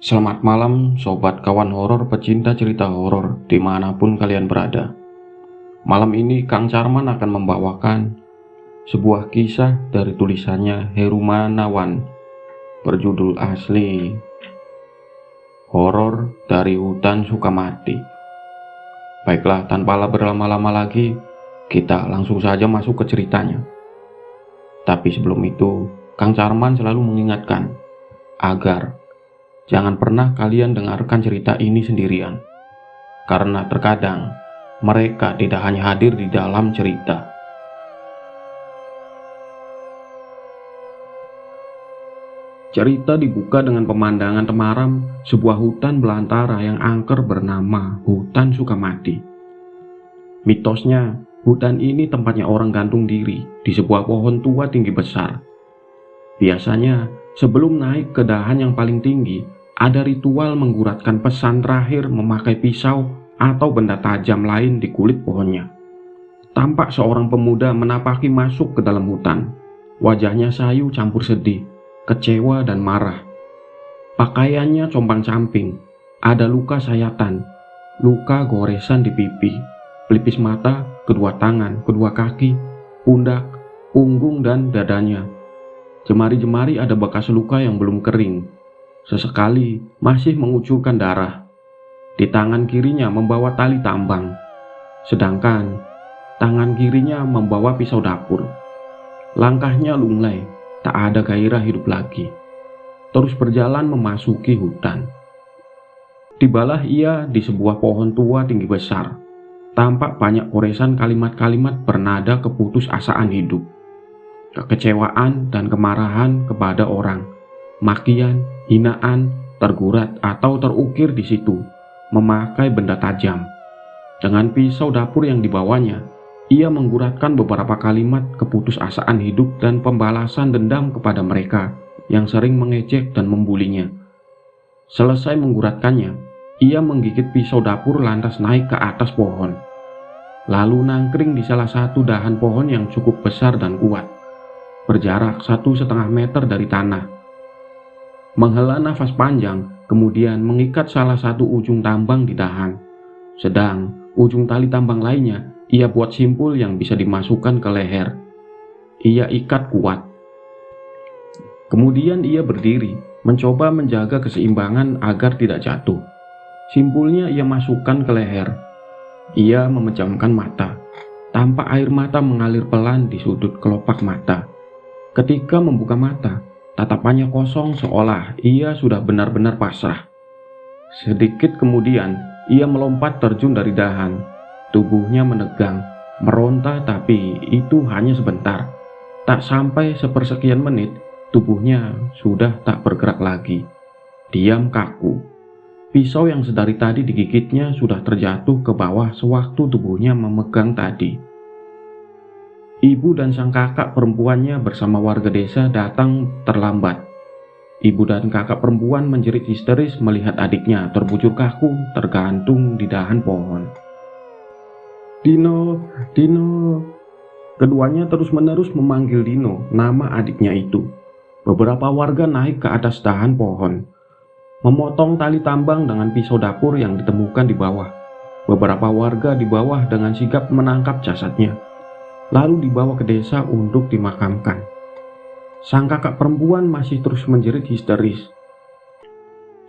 Selamat malam sobat kawan horor pecinta cerita horor dimanapun kalian berada. Malam ini Kang Carman akan membawakan sebuah kisah dari tulisannya Heru Manawan berjudul asli Horor dari Hutan Sukamati. Baiklah, tanpa berlama-lama lagi, kita langsung saja masuk ke ceritanya. Tapi sebelum itu, Kang Carman selalu mengingatkan agar jangan pernah kalian dengarkan cerita ini sendirian, karena terkadang mereka tidak hanya hadir di dalam cerita. Cerita dibuka dengan pemandangan temaram sebuah hutan belantara yang angker bernama Hutan Sukamati. Mitosnya, hutan ini tempatnya orang gantung diri di sebuah pohon tua tinggi besar. Biasanya, sebelum naik ke dahan yang paling tinggi, ada ritual mengguratkan pesan terakhir memakai pisau atau benda tajam lain di kulit pohonnya. Tampak seorang pemuda menapaki masuk ke dalam hutan. Wajahnya sayu campur sedih, kecewa dan marah. Pakaiannya compang-camping, ada luka sayatan, luka goresan di pipi, pelipis mata, kedua tangan, kedua kaki, pundak, punggung dan dadanya. Jemari-jemari ada bekas luka yang belum kering. Sesekali masih mengucurkan darah. Di tangan kirinya membawa tali tambang, sedangkan tangan kirinya membawa pisau dapur. Langkahnya lunglai, tak ada gairah hidup lagi. Terus berjalan memasuki hutan. Tibalah ia di sebuah pohon tua tinggi besar. Tampak banyak goresan kalimat-kalimat bernada keputusasaan hidup, kekecewaan dan kemarahan kepada orang, makian, hinaan, tergurat atau terukir di situ, memakai benda tajam. Dengan pisau dapur yang dibawanya, ia mengguratkan beberapa kalimat keputusasaan hidup dan pembalasan dendam kepada mereka yang sering mengejek dan membulinya. Selesai mengguratkannya, ia menggigit pisau dapur lantas naik ke atas pohon, lalu nangkring di salah satu dahan pohon yang cukup besar dan kuat, berjarak 1,5 meter dari tanah. Menghela nafas panjang, kemudian mengikat salah satu ujung tambang di dahan. Sedang ujung tali tambang lainnya ia buat simpul yang bisa dimasukkan ke leher. Ia ikat kuat. Kemudian ia berdiri, mencoba menjaga keseimbangan agar tidak jatuh. Simpulnya ia masukkan ke leher. Ia memejamkan mata. Tampak air mata mengalir pelan di sudut kelopak mata. Ketika membuka mata, tatapannya kosong seolah ia sudah benar-benar pasrah. Sedikit kemudian, ia melompat terjun dari dahan. Tubuhnya menegang, meronta, tapi itu hanya sebentar. Tak sampai sepersekian menit, tubuhnya sudah tak bergerak lagi. Diam kaku. Pisau yang sedari tadi digigitnya sudah terjatuh ke bawah sewaktu tubuhnya memegang tadi. Ibu dan sang kakak perempuannya bersama warga desa datang terlambat. Ibu dan kakak perempuan menjerit histeris melihat adiknya terbujur kaku tergantung di dahan pohon. Dino, Dino. Keduanya terus-menerus memanggil Dino, nama adiknya itu. Beberapa warga naik ke atas dahan pohon, memotong tali tambang dengan pisau dapur yang ditemukan di bawah. Beberapa warga di bawah dengan sigap menangkap jasadnya, lalu dibawa ke desa untuk dimakamkan. Sang kakak perempuan masih terus menjerit histeris.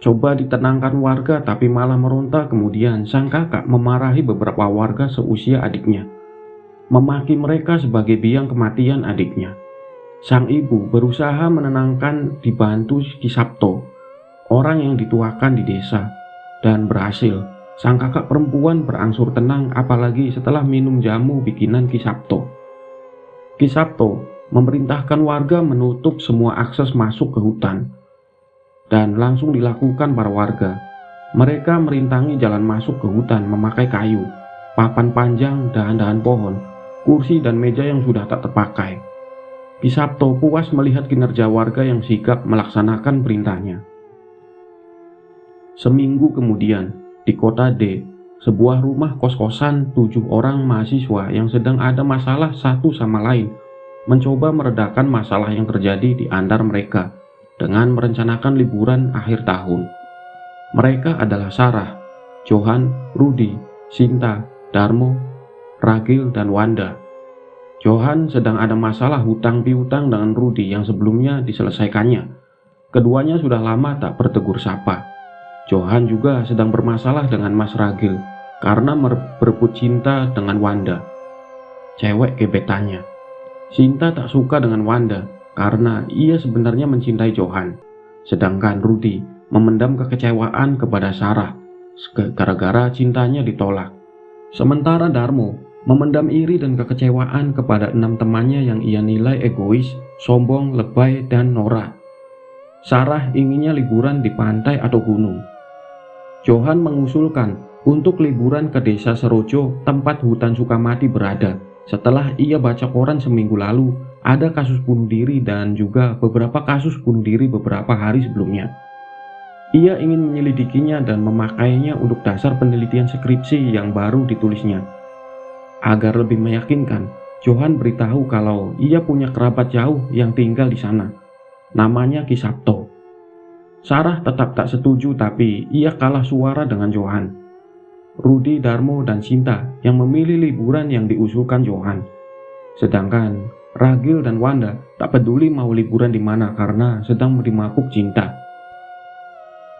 Coba ditenangkan warga tapi malah meronta. Kemudian sang kakak memarahi beberapa warga seusia adiknya, memaki mereka sebagai biang kematian adiknya. Sang ibu berusaha menenangkan dibantu Ki Sabto, orang yang dituakan di desa, dan berhasil. Sang kakak perempuan berangsur tenang apalagi setelah minum jamu bikinan Ki Sabto. Ki Sabto memerintahkan warga menutup semua akses masuk ke hutan, dan langsung dilakukan para warga. Mereka merintangi jalan masuk ke hutan memakai kayu, papan panjang, dahan-dahan pohon, kursi dan meja yang sudah tak terpakai. Ki Sabto puas melihat kinerja warga yang sigap melaksanakan perintahnya. Seminggu kemudian, di kota D, sebuah rumah kos-kosan 7 orang mahasiswa yang sedang ada masalah satu sama lain mencoba meredakan masalah yang terjadi di antara mereka dengan merencanakan liburan akhir tahun. Mereka adalah Sarah, Johan, Rudy, Sinta, Darmo, Ragil, dan Wanda. Johan sedang ada masalah hutang piutang dengan Rudy yang sebelumnya diselesaikannya. Keduanya sudah lama tak bertegur sapa. Johan juga sedang bermasalah dengan Mas Ragil karena berebut cinta dengan Wanda, cewek gebetannya. Sinta tak suka dengan Wanda karena ia sebenarnya mencintai Johan. Sedangkan Rudy memendam kekecewaan kepada Sarah gara-gara cintanya ditolak. Sementara Darmo memendam iri dan kekecewaan kepada 6 temannya yang ia nilai egois, sombong, lebay, dan norak. Sarah inginnya liburan di pantai atau gunung. Johan mengusulkan untuk liburan ke desa Serojo, tempat hutan Sukamati berada. Setelah ia baca koran seminggu lalu, ada kasus bunuh diri dan juga beberapa kasus bunuh diri beberapa hari sebelumnya. Ia ingin menyelidikinya dan memakainya untuk dasar penelitian skripsi yang baru ditulisnya. Agar lebih meyakinkan, Johan beritahu kalau ia punya kerabat jauh yang tinggal di sana. Namanya Ki Sabto. Sarah tetap tak setuju, tapi ia kalah suara dengan Johan. Rudy, Darmo, dan Sinta yang memilih liburan yang diusulkan Johan. Sedangkan Ragil dan Wanda tak peduli mau liburan di mana karena sedang dimabuk cinta.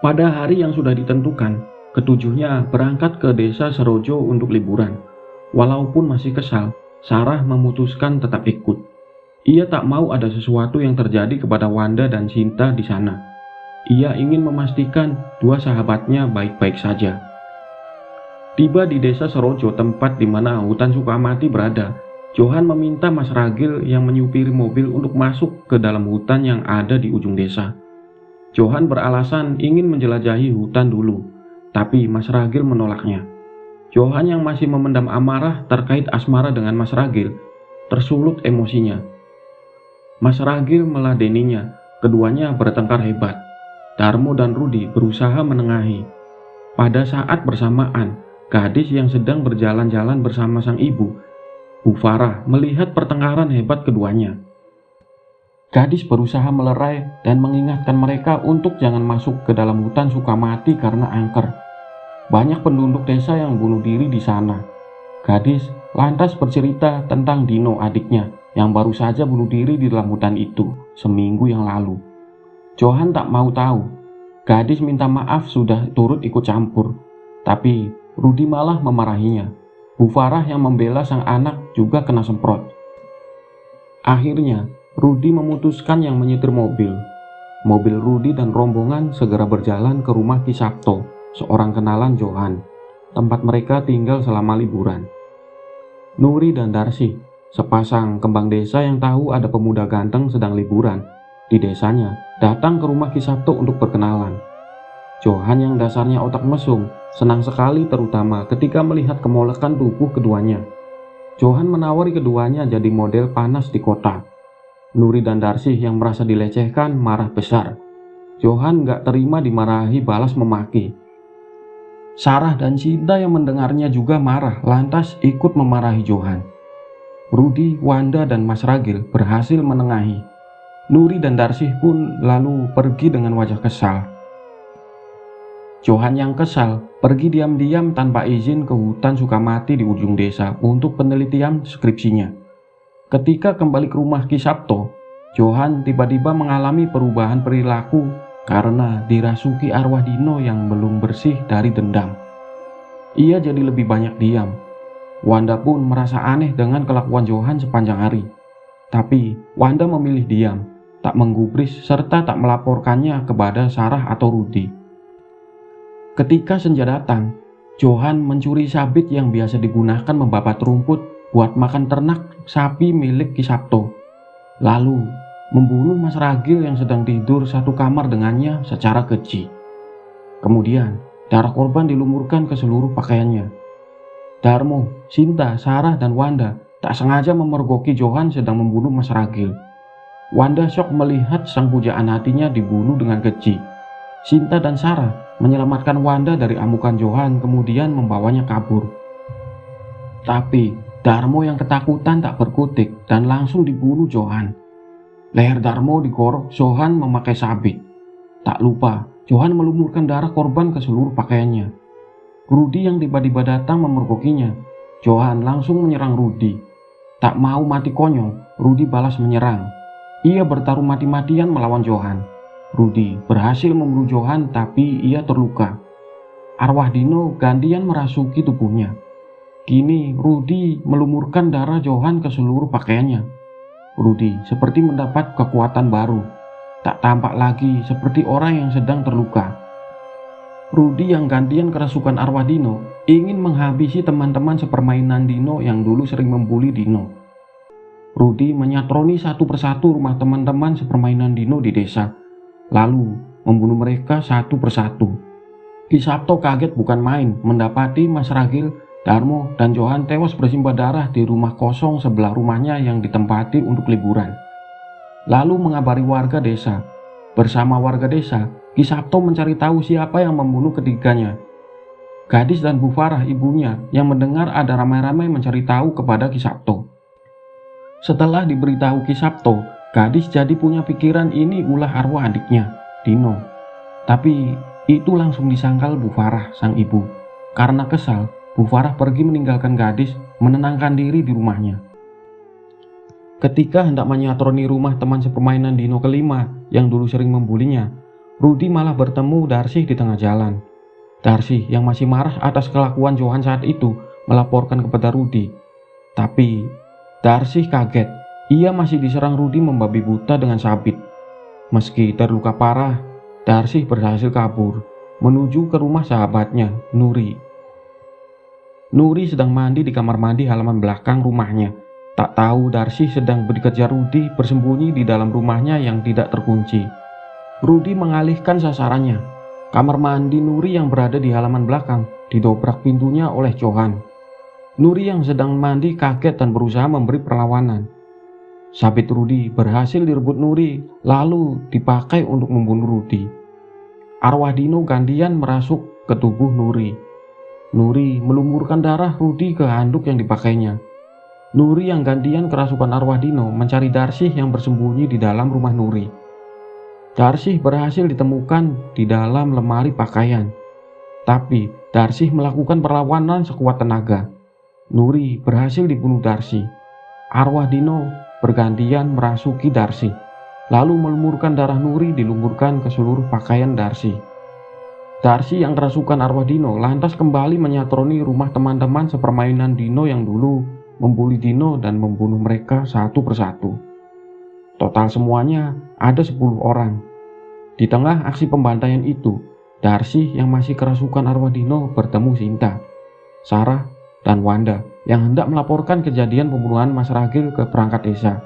Pada hari yang sudah ditentukan, ketujuhnya berangkat ke desa Serojo untuk liburan. Walaupun masih kesal, Sarah memutuskan tetap ikut. Ia tak mau ada sesuatu yang terjadi kepada Wanda dan Sinta di sana. Ia ingin memastikan dua sahabatnya baik-baik saja. Tiba di desa Serojo, tempat di mana hutan Sukamati berada, Johan meminta Mas Ragil yang menyupiri mobil untuk masuk ke dalam hutan yang ada di ujung desa. Johan beralasan ingin menjelajahi hutan dulu, tapi Mas Ragil menolaknya. Johan yang masih memendam amarah terkait asmara dengan Mas Ragil tersulut emosinya. Mas Ragil meladeninya, keduanya bertengkar hebat. Darmo dan Rudy berusaha menengahi. Pada saat bersamaan, gadis yang sedang berjalan-jalan bersama sang ibu, Bu Farah, melihat pertengkaran hebat keduanya. Gadis berusaha melerai dan mengingatkan mereka untuk jangan masuk ke dalam hutan Sukamati karena angker. Banyak penduduk desa yang bunuh diri di sana. Gadis lantas bercerita tentang Dino, adiknya, yang baru saja bunuh diri di dalam hutan itu seminggu yang lalu. Johan tak mau tahu. Gadis minta maaf sudah turut ikut campur, tapi Rudy malah memarahinya. Bu Farah yang membela sang anak juga kena semprot. Akhirnya, Rudy memutuskan yang menyetir mobil. Mobil Rudy dan rombongan segera berjalan ke rumah Ki Sabto, seorang kenalan Johan, tempat mereka tinggal selama liburan. Nuri dan Darsi, sepasang kembang desa yang tahu ada pemuda ganteng sedang liburan di desanya, datang ke rumah Ki Sabto untuk berkenalan. Johan yang dasarnya otak mesum, senang sekali terutama ketika melihat kemolekan tubuh keduanya. Johan menawari keduanya jadi model panas di kota. Nuri dan Darsi yang merasa dilecehkan marah besar. Johan gak terima dimarahi balas memaki. Sarah dan Sinta yang mendengarnya juga marah, lantas ikut memarahi Johan. Rudy, Wanda, dan Mas Ragil berhasil menengahi. Nuri dan Darsi pun lalu pergi dengan wajah kesal. Johan yang kesal pergi diam-diam tanpa izin ke hutan Sukamati di ujung desa untuk penelitian skripsinya. Ketika kembali ke rumah Ki Sabto, Johan tiba-tiba mengalami perubahan perilaku karena dirasuki arwah Dino yang belum bersih dari dendam. Ia jadi lebih banyak diam. Wanda pun merasa aneh dengan kelakuan Johan sepanjang hari. Tapi Wanda memilih diam, tak menggubris serta tak melaporkannya kepada Sarah atau Rudy. Ketika senja datang, Johan mencuri sabit yang biasa digunakan membabat rumput buat makan ternak sapi milik Ki Sabto. Lalu membunuh Mas Ragil yang sedang tidur satu kamar dengannya secara keji. Kemudian darah korban dilumurkan ke seluruh pakaiannya. Darmo, Sinta, Sarah, dan Wanda tak sengaja memergoki Johan sedang membunuh Mas Ragil. Wanda syok melihat sang pujaan hatinya dibunuh dengan keji. Sinta dan Sarah menyelamatkan Wanda dari amukan Johan kemudian membawanya kabur. Tapi Darmo yang ketakutan tak berkutik dan langsung dibunuh Johan. Leher Darmo digorok Johan memakai sabit. Tak lupa Johan melumurkan darah korban ke seluruh pakaiannya. Rudy yang tiba-tiba datang memergokinya. Johan langsung menyerang Rudy. Tak mau mati konyol, Rudy balas menyerang. Ia bertarung mati-matian melawan Johan. Rudy berhasil membunuh Johan, tapi ia terluka. Arwah Dino gantian merasuki tubuhnya. Kini Rudy melumurkan darah Johan ke seluruh pakaiannya. Rudy seperti mendapat kekuatan baru. Tak tampak lagi seperti orang yang sedang terluka. Rudy yang gantian kerasukan arwah Dino ingin menghabisi teman-teman sepermainan Dino yang dulu sering membuli Dino. Rudy menyatroni satu persatu rumah teman-teman sepermainan Dino di desa, lalu membunuh mereka satu persatu. Ki Sabto kaget bukan main mendapati Mas Ragil, Darmo, dan Johan tewas bersimbah darah di rumah kosong sebelah rumahnya yang ditempati untuk liburan. Lalu mengabari warga desa. Bersama warga desa, Ki Sabto mencari tahu siapa yang membunuh ketiganya. Gadis dan Bu Farah ibunya yang mendengar ada ramai-ramai mencari tahu kepada Ki Sabto. Setelah diberitahu Ki Sabto, gadis jadi punya pikiran ini ulah arwah adiknya, Dino. Tapi itu langsung disangkal Bu Farah, sang ibu. Karena kesal, Bu Farah pergi meninggalkan gadis, menenangkan diri di rumahnya. Ketika hendak menyatroni rumah teman sepermainan Dino kelima yang dulu sering membulinya, Rudy malah bertemu Darsi di tengah jalan. Darsi yang masih marah atas kelakuan Johan saat itu melaporkan kepada Rudy. Tapi Darsi kaget, ia masih diserang Rudy membabi buta dengan sabit. Meski terluka parah, Darsi berhasil kabur menuju ke rumah sahabatnya, Nuri. Nuri sedang mandi di kamar mandi halaman belakang rumahnya. Tak tahu Darsi sedang dikejar Rudy bersembunyi di dalam rumahnya yang tidak terkunci. Rudy mengalihkan sasarannya. Kamar mandi Nuri yang berada di halaman belakang didobrak pintunya oleh Johan. Nuri yang sedang mandi kaget dan berusaha memberi perlawanan. Sabit Rudy berhasil direbut Nuri lalu dipakai untuk membunuh Rudy. Arwah Dino gantian merasuk ke tubuh Nuri. Nuri melumurkan darah Rudy ke handuk yang dipakainya. Nuri yang gantian kerasukan arwah Dino mencari Darsi yang bersembunyi di dalam rumah Nuri. Darsi berhasil ditemukan di dalam lemari pakaian. Tapi Darsi melakukan perlawanan sekuat tenaga. Nuri berhasil dibunuh Darsi. Arwah Dino bergantian merasuki Darsi, lalu melumurkan darah Nuri dilumurkan ke seluruh pakaian Darsi. Darsi yang kerasukan arwah Dino lantas kembali menyatroni rumah teman-teman sepermainan Dino yang dulu membuli Dino dan membunuh mereka satu persatu. Total semuanya ada 10 orang. Di tengah aksi pembantaian itu, Darsi yang masih kerasukan arwah Dino bertemu Sinta, Sarah, dan Wanda yang hendak melaporkan kejadian pembunuhan Mas Ragil ke perangkat desa.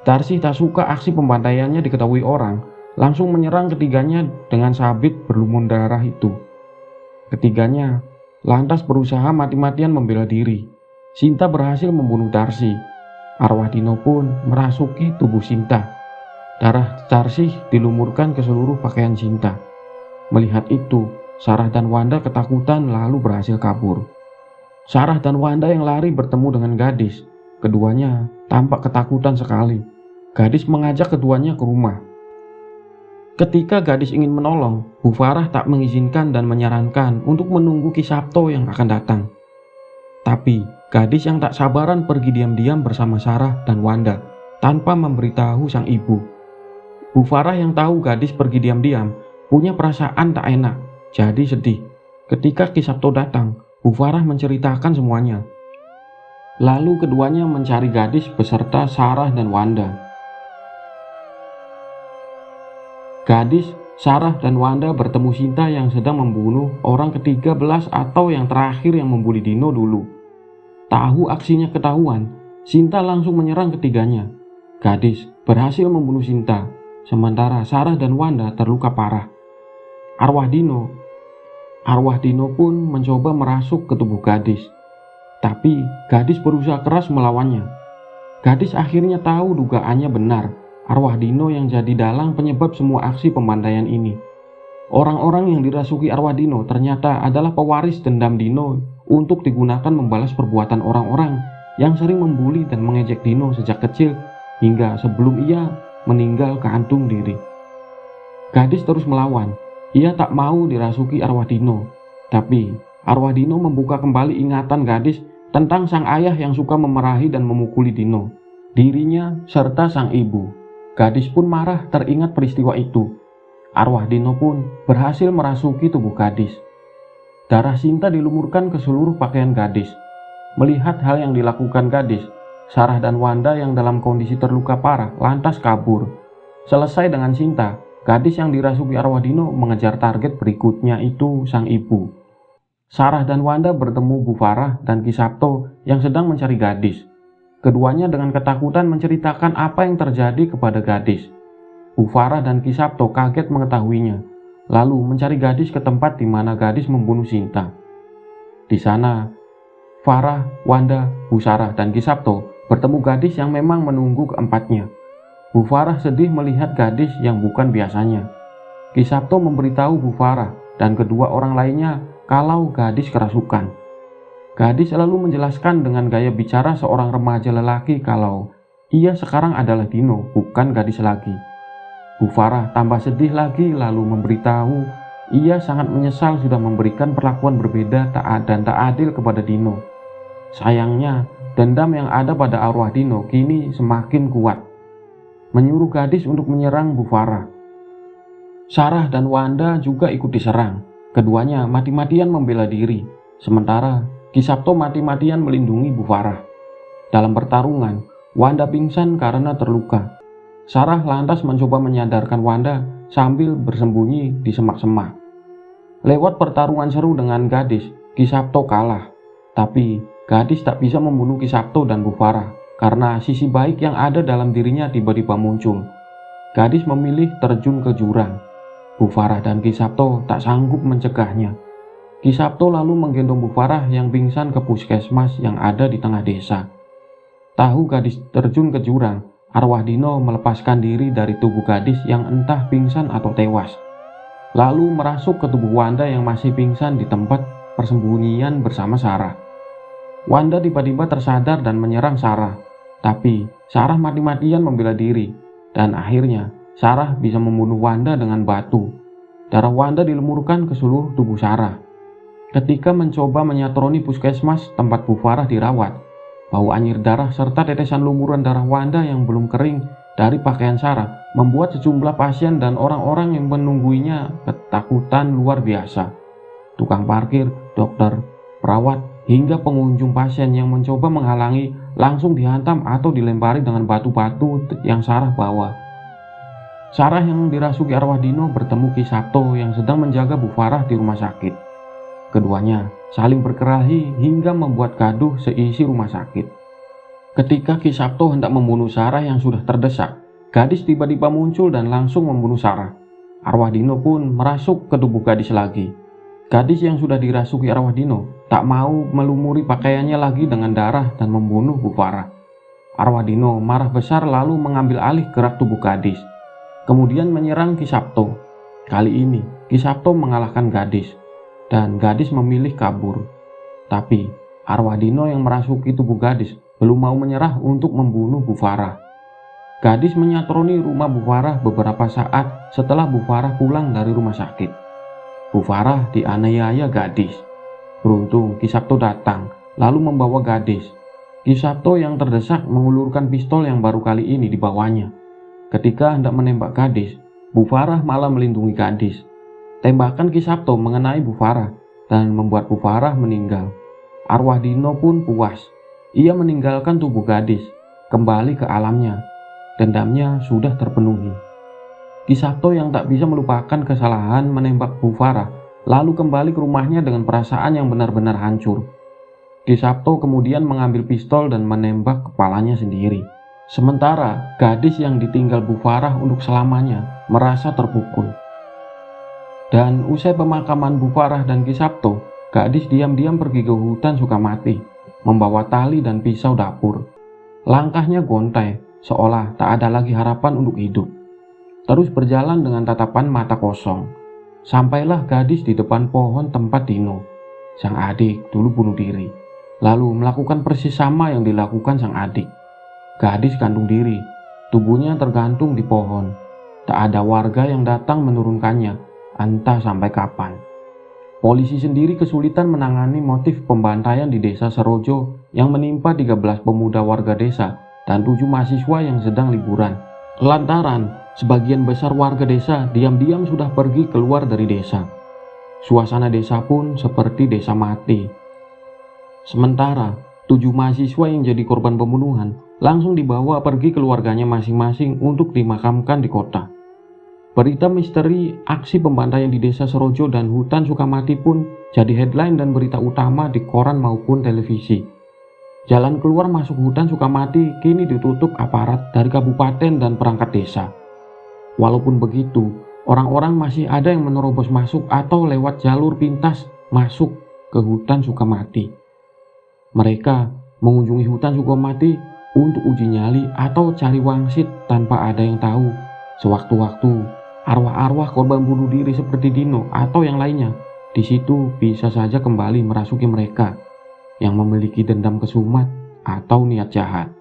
Darsi tak suka aksi pembantaiannya diketahui orang, langsung menyerang ketiganya dengan sabit berlumur darah itu. Ketiganya lantas berusaha mati-matian membela diri. Sinta berhasil membunuh Darsi. Arwah Dino pun merasuki tubuh Sinta. Darah Darsi dilumurkan ke seluruh pakaian Sinta. Melihat itu, Sarah dan Wanda ketakutan lalu berhasil kabur. Sarah dan Wanda yang lari bertemu dengan gadis. Keduanya tampak ketakutan sekali. Gadis mengajak keduanya ke rumah. Ketika gadis ingin menolong, Bu Farah tak mengizinkan dan menyarankan untuk menunggu Ki Sabto yang akan datang. Tapi gadis yang tak sabaran pergi diam-diam bersama Sarah dan Wanda tanpa memberitahu sang ibu. Bu Farah yang tahu gadis pergi diam-diam punya perasaan tak enak, jadi sedih. Ketika Ki Sabto datang, Bu Farah menceritakan semuanya. Lalu keduanya mencari gadis beserta Sarah dan Wanda. Gadis, Sarah, dan Wanda bertemu Sinta yang sedang membunuh orang ke-13 atau yang terakhir yang membuli Dino dulu. Tahu aksinya ketahuan, Sinta langsung menyerang ketiganya. Gadis berhasil membunuh Sinta, sementara Sarah dan Wanda terluka parah. Arwah Dino pun mencoba merasuk ke tubuh gadis. Tapi gadis berusaha keras melawannya. Gadis akhirnya tahu dugaannya benar. Arwah Dino yang jadi dalang penyebab semua aksi pembantaian ini. Orang-orang yang dirasuki arwah Dino ternyata adalah pewaris dendam Dino untuk digunakan membalas perbuatan orang-orang yang sering membuli dan mengejek Dino sejak kecil hingga sebelum ia meninggal gantung diri. Gadis terus melawan. Ia tak mau dirasuki arwah Dino, tapi arwah Dino membuka kembali ingatan gadis tentang sang ayah yang suka memarahi dan memukuli Dino, dirinya serta sang ibu. Gadis pun marah teringat peristiwa itu. Arwah Dino pun berhasil merasuki tubuh gadis. Darah Sinta dilumurkan ke seluruh pakaian gadis. Melihat hal yang dilakukan gadis, Sarah dan Wanda yang dalam kondisi terluka parah lantas kabur. Selesai dengan Sinta, gadis yang dirasuki arwah Dino mengejar target berikutnya, itu sang ibu. Sarah dan Wanda bertemu Bu Farah dan Ki Sabto yang sedang mencari gadis. Keduanya dengan ketakutan menceritakan apa yang terjadi kepada gadis. Bu Farah dan Ki Sabto kaget mengetahuinya, lalu mencari gadis ke tempat di mana gadis membunuh Sinta. Di sana, Farah, Wanda, Bu Sarah, dan Ki Sabto bertemu gadis yang memang menunggu keempatnya. Bu Farah sedih melihat gadis yang bukan biasanya. Ki Sabto memberitahu Bu Farah dan kedua orang lainnya kalau gadis kerasukan. Gadis lalu menjelaskan dengan gaya bicara seorang remaja lelaki kalau ia sekarang adalah Dino, bukan gadis lagi. Bu Farah tambah sedih lagi lalu memberitahu ia sangat menyesal sudah memberikan perlakuan berbeda dan tak adil kepada Dino. Sayangnya, dendam yang ada pada arwah Dino kini semakin kuat, menyuruh gadis untuk menyerang Bu Farah. Sarah dan Wanda juga ikut diserang. Keduanya mati-matian membela diri, sementara Ki Sabto mati-matian melindungi Bu Farah. Dalam pertarungan, Wanda pingsan karena terluka. Sarah lantas mencoba menyadarkan Wanda sambil bersembunyi di semak-semak. Lewat pertarungan seru dengan gadis, Ki Sabto kalah. Tapi gadis tak bisa membunuh Ki Sabto dan Bu Farah karena sisi baik yang ada dalam dirinya tiba-tiba muncul. Gadis memilih terjun ke jurang. Bu Farah dan Ki Sabto tak sanggup mencegahnya. Ki Sabto lalu menggendong Bu Farah yang pingsan ke puskesmas yang ada di tengah desa. Tahu gadis terjun ke jurang, arwah Dino melepaskan diri dari tubuh gadis yang entah pingsan atau tewas, lalu merasuk ke tubuh Wanda yang masih pingsan di tempat persembunyian bersama Sarah. Wanda tiba-tiba tersadar dan menyerang Sarah, tapi Sarah mati-matian membela diri, dan akhirnya Sarah bisa membunuh Wanda dengan batu. Darah Wanda dilemurkan ke seluruh tubuh Sarah. Ketika mencoba menyatroni puskesmas tempat Bu Farah dirawat, bau anyir darah serta tetesan lumuran darah Wanda yang belum kering dari pakaian Sarah membuat sejumlah pasien dan orang-orang yang menungguinya ketakutan luar biasa. Tukang parkir, dokter, perawat, hingga pengunjung pasien yang mencoba menghalangi langsung dihantam atau dilempari dengan batu-batu yang Sarah bawa. Sarah yang dirasuki arwah Dino bertemu Ki Sabto yang sedang menjaga Bu Farah di rumah sakit. Keduanya saling berkelahi hingga membuat gaduh seisi rumah sakit. Ketika Ki Sabto hendak membunuh Sarah yang sudah terdesak, gadis tiba-tiba muncul dan langsung membunuh Sarah. Arwah Dino pun merasuk ke tubuh gadis lagi. Gadis yang sudah dirasuki arwah Dino tak mau melumuri pakaiannya lagi dengan darah dan membunuh Bu Farah. Arwah Dino marah besar lalu mengambil alih gerak tubuh gadis, kemudian menyerang Ki Sabto. Kali ini Ki Sabto mengalahkan gadis, dan gadis memilih kabur. Tapi arwah Dino yang merasuki tubuh gadis belum mau menyerah untuk membunuh Bu Farah. Gadis menyatroni rumah Bu Farah beberapa saat setelah Bu Farah pulang dari rumah sakit. Bu Farah dianiaya gadis. Beruntung Ki Sabto datang lalu membawa gadis. Ki Sabto yang terdesak mengulurkan pistol yang baru kali ini dibawanya. Ketika hendak menembak gadis, Bu Farah malah melindungi gadis. Tembakan Ki Sabto mengenai Bu Farah dan membuat Bu Farah meninggal. Arwah Dino pun puas. Ia meninggalkan tubuh gadis, kembali ke alamnya. Dendamnya sudah terpenuhi. Ki Sabto yang tak bisa melupakan kesalahan menembak Bu Farah, lalu kembali ke rumahnya dengan perasaan yang benar-benar hancur. Ki Sabto kemudian mengambil pistol dan menembak kepalanya sendiri. Sementara gadis yang ditinggal Bu Farah untuk selamanya merasa terpukul. Dan usai pemakaman Bu Farah dan Ki Sabto, gadis diam-diam pergi ke hutan Sukamati, membawa tali dan pisau dapur. Langkahnya gontai, seolah tak ada lagi harapan untuk hidup. Terus berjalan dengan tatapan mata kosong. Sampailah gadis di depan pohon tempat Dino, sang adik, dulu bunuh diri. Lalu melakukan persis sama yang dilakukan sang adik. Gadis gantung diri, tubuhnya tergantung di pohon. Tak ada warga yang datang menurunkannya, entah sampai kapan. Polisi sendiri kesulitan menangani motif pembantaian di desa Serojo yang menimpa 13 pemuda warga desa dan 7 mahasiswa yang sedang liburan. Lantaran sebagian besar warga desa diam-diam sudah pergi keluar dari desa. Suasana desa pun seperti desa mati. Sementara 7 mahasiswa yang jadi korban pembunuhan langsung dibawa pergi keluarganya masing-masing untuk dimakamkan di kota. Berita misteri aksi pembantaian di desa Serojo dan hutan Sukamati pun jadi headline dan berita utama di koran maupun televisi. Jalan keluar masuk hutan Sukamati kini ditutup aparat dari kabupaten dan perangkat desa. Walaupun begitu, orang-orang masih ada yang menerobos masuk atau lewat jalur pintas masuk ke hutan Sukamati. Mereka mengunjungi hutan Sukamati untuk uji nyali atau cari wangsit tanpa ada yang tahu. Sewaktu-waktu arwah-arwah korban bunuh diri seperti Dino atau yang lainnya di situ bisa saja kembali merasuki mereka yang memiliki dendam kesumat atau niat jahat.